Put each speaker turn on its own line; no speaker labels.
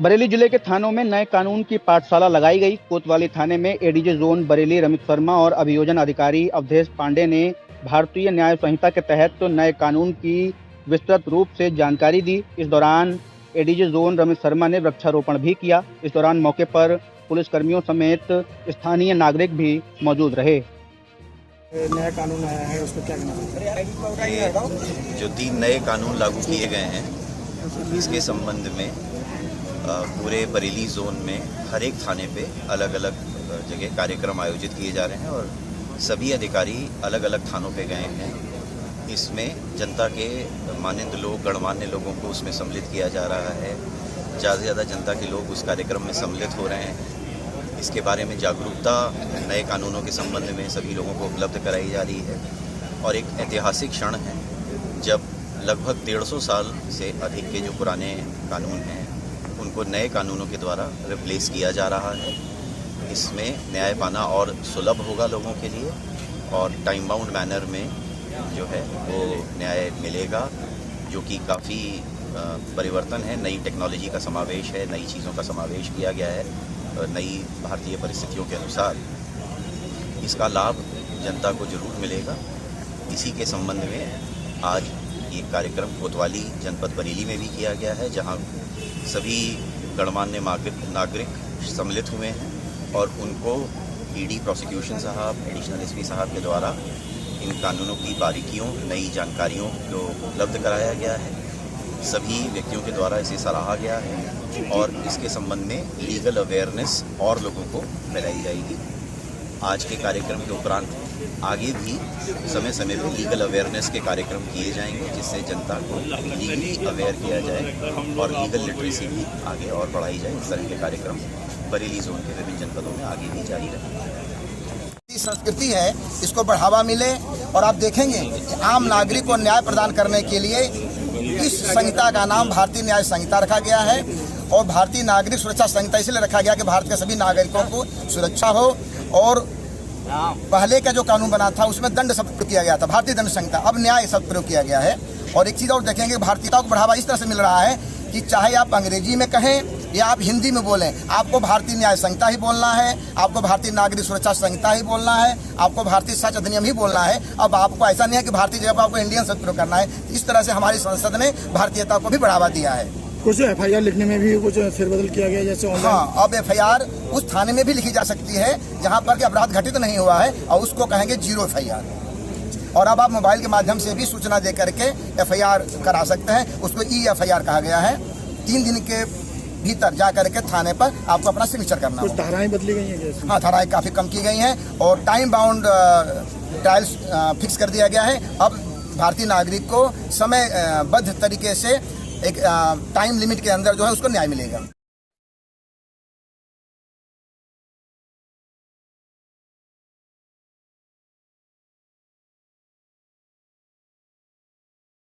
बरेली जिले के थानों में नए कानून की पाठशाला लगाई गई। कोतवाली थाने में एडीजे जोन बरेली रमित शर्मा और अभियोजन अधिकारी अवधेश पांडे ने भारतीय न्याय संहिता के तहत नए कानून की विस्तृत रूप से जानकारी दी। इस दौरान एडीजे जोन रमित शर्मा ने वृक्षारोपण भी किया। इस दौरान मौके पर पुलिसकर्मियों समेत स्थानीय नागरिक भी मौजूद रहे।
नया कानून आया है, उसको क्या कहना
ये जो 3 नए कानून लागू किए गए हैं, इसके संबंध में पूरे बरेली जोन में हर एक थाने पे अलग अलग जगह कार्यक्रम आयोजित किए जा रहे हैं और सभी अधिकारी अलग अलग थानों पे गए हैं। इसमें जनता के माननीय लोग, गणमान्य लोगों को उसमें सम्मिलित किया जा रहा है। ज़्यादा से ज़्यादा जनता के लोग उस कार्यक्रम में सम्मिलित हो रहे हैं। इसके बारे में जागरूकता नए कानूनों के संबंध में सभी लोगों को उपलब्ध कराई जा रही है और एक ऐतिहासिक क्षण है जब लगभग 150 साल से अधिक के जो पुराने कानून हैं उनको नए कानूनों के द्वारा रिप्लेस किया जा रहा है। इसमें न्याय पाना और सुलभ होगा लोगों के लिए और टाइम बाउंड मैनर में जो है वो न्याय मिलेगा, जो कि काफ़ी परिवर्तन है। नई टेक्नोलॉजी का समावेश है, नई चीज़ों का समावेश किया गया है और नई भारतीय परिस्थितियों के अनुसार इसका लाभ जनता को जरूर मिलेगा। इसी के संबंध में आज ये कार्यक्रम कोतवाली जनपद बरेली में भी किया गया है, जहां सभी गणमान्य नागरिक सम्मिलित हुए हैं और उनको ईडी प्रोसिक्यूशन साहब, एडिशनल एसपी साहब के द्वारा इन कानूनों की बारीकियों, नई जानकारियों को उपलब्ध कराया गया है। सभी व्यक्तियों के द्वारा इसे सराहा गया है और इसके संबंध में लीगल अवेयरनेस और लोगों को फैलाई जाएगी। आज के कार्यक्रम के उपरांत आगे भी समय समय पर लीगल अवेयरनेस के कार्यक्रम किए जाएंगे, जिससे जनता को लीगली अवेयर किया जाए और लीगल लिटरेसी भी आगे और बढ़ाई जाए। इस तरह के कार्यक्रम बरेली जोन के विभिन्न जनपदों में आगे भी जारी रहेंगे।
संस्कृति है, इसको बढ़ावा मिले और आप देखेंगे कि आम नागरिक को न्याय प्रदान करने के लिए इस संहिता का नाम भारतीय न्याय संहिता रखा गया है और भारतीय नागरिक सुरक्षा संहिता इसलिए रखा गया कि भारत के सभी नागरिकों को सुरक्षा हो। और पहले का जो कानून बना था उसमें दंड शब्द प्रयोग किया गया था, भारतीय दंड संहिता, अब न्याय शब्द प्रयोग किया गया है। और एक चीज़ और देखेंगे, भारतीयता को बढ़ावा इस तरह से मिल रहा है कि चाहे आप अंग्रेजी में कहें या आप हिंदी में बोलें, आपको भारतीय न्याय संहिता ही बोलना है, आपको भारतीय नागरिक सुरक्षा संहिता ही बोलना है, आपको भारतीय साक्ष्य अधिनियम ही बोलना है। अब आपको ऐसा नहीं है कि भारतीय जगह पर आपको इंडियन शब्द प्रयोग करना है। इस तरह से हमारी संसद ने भारतीयता को भी बढ़ावा दिया है।
कुछ FIR लिखने में भी कुछ फेरबदल किया गया, जैसे
हाँ, अब FIR उस थाने में भी लिखी जा सकती है जहाँ पर कि अपराध घटित नहीं हुआ है और उसको कहेंगे 0 FIR। और अब आप मोबाइल के माध्यम से भी सूचना दे करके FIR करा सकते हैं, उसको E-FIR कहा गया है। 3 दिन के भीतर जा करके थाने पर आपको अपना सिग्नेचर करना है।
कुछ धाराएं बदली गई हैं जैसे?
हाँ, धाराएं काफ़ी कम की गई हैं और टाइम बाउंड ट्रायल्स फिक्स कर दिया गया है। अब भारतीय नागरिक को समयबद्ध तरीके से एक टाइम लिमिट के अंदर जो है उसको न्याय मिलेगा।